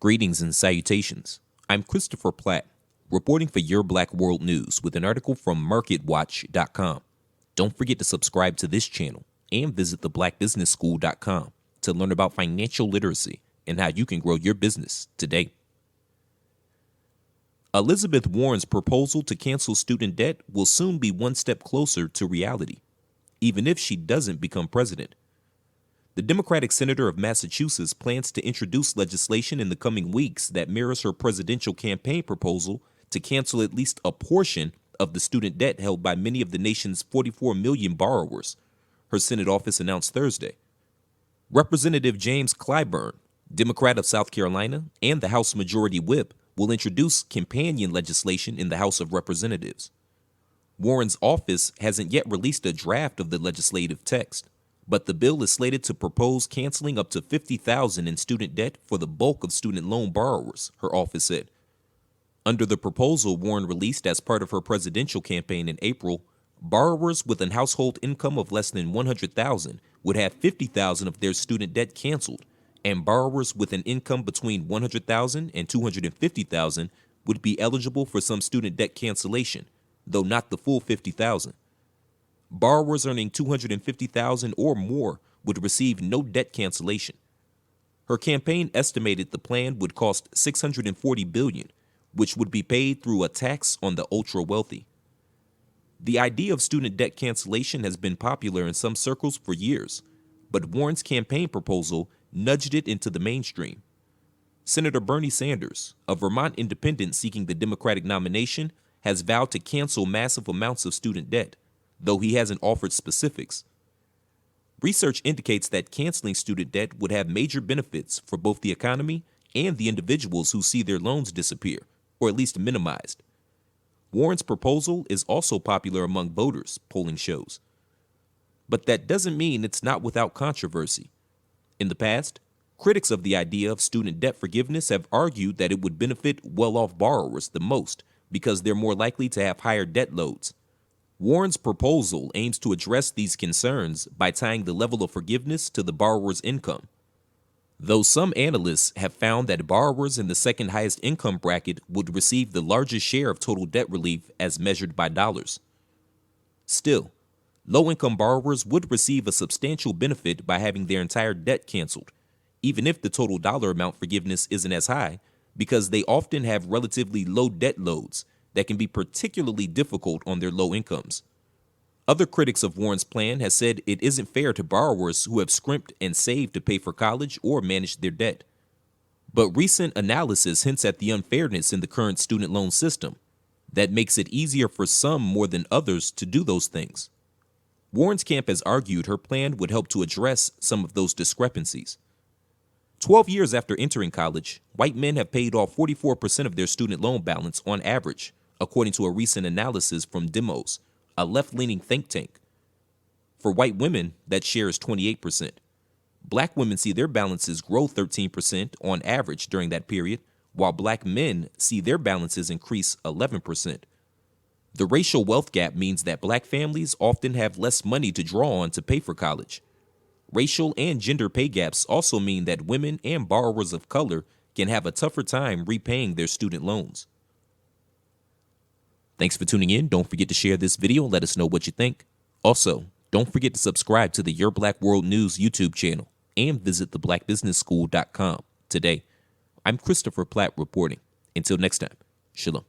Greetings and salutations. I'm Christopher Platt, reporting for Your Black World News with an article from MarketWatch.com. Don't forget to subscribe to this channel and visit theblackbusinessschool.com to learn about financial literacy and how you can grow your business today. Elizabeth Warren's proposal to cancel student debt will soon be one step closer to reality, even if she doesn't become president. The Democratic senator of Massachusetts plans to introduce legislation in the coming weeks that mirrors her presidential campaign proposal to cancel at least a portion of the student debt held by many of the nation's 44 million borrowers, her Senate office announced Thursday. Representative James Clyburn, Democrat of South Carolina, and the House Majority Whip will introduce companion legislation in the House of Representatives. Warren's office hasn't yet released a draft of the legislative text, but the bill is slated to propose canceling up to $50,000 in student debt for the bulk of student loan borrowers, her office said. Under the proposal Warren released as part of her presidential campaign in April, borrowers with a household income of less than $100,000 would have $50,000 of their student debt canceled, and borrowers with an income between $100,000 and $250,000 would be eligible for some student debt cancellation, though not the full $50,000. Borrowers earning $250,000 or more would receive no debt cancellation. Her campaign estimated the plan would cost $640 billion, which would be paid through a tax on the ultra-wealthy. The idea of student debt cancellation has been popular in some circles for years, but Warren's campaign proposal nudged it into the mainstream. Senator Bernie Sanders, a Vermont independent seeking the Democratic nomination, has vowed to cancel massive amounts of student debt, though he hasn't offered specifics. Research indicates that canceling student debt would have major benefits for both the economy and the individuals who see their loans disappear, or at least minimized. Warren's proposal is also popular among voters, polling shows. But that doesn't mean it's not without controversy. In the past, critics of the idea of student debt forgiveness have argued that it would benefit well-off borrowers the most because they're more likely to have higher debt loads. Warren's proposal aims to address these concerns by tying the level of forgiveness to the borrower's income. Though some analysts have found that borrowers in the second highest income bracket would receive the largest share of total debt relief as measured by dollars. Still, low-income borrowers would receive a substantial benefit by having their entire debt canceled, even if the total dollar amount forgiveness isn't as high, because they often have relatively low debt loads that can be particularly difficult on their low incomes. Other critics of Warren's plan have said it isn't fair to borrowers who have scrimped and saved to pay for college or manage their debt. But recent analysis hints at the unfairness in the current student loan system that makes it easier for some more than others to do those things. Warren's camp has argued her plan would help to address some of those discrepancies. 12 years after entering college, white men have paid off 44% of their student loan balance on average, according to a recent analysis from Demos, a left-leaning think tank. For white women, that share is 28%. Black women see their balances grow 13% on average during that period, while black men see their balances increase 11%. The racial wealth gap means that black families often have less money to draw on to pay for college. Racial and gender pay gaps also mean that women and borrowers of color can have a tougher time repaying their student loans. Thanks for tuning in. Don't forget to share this video and let us know what you think. Also, don't forget to subscribe to the Your Black World News YouTube channel and visit theblackbusinessschool.com today. I'm Christopher Platt reporting. Until next time, shalom.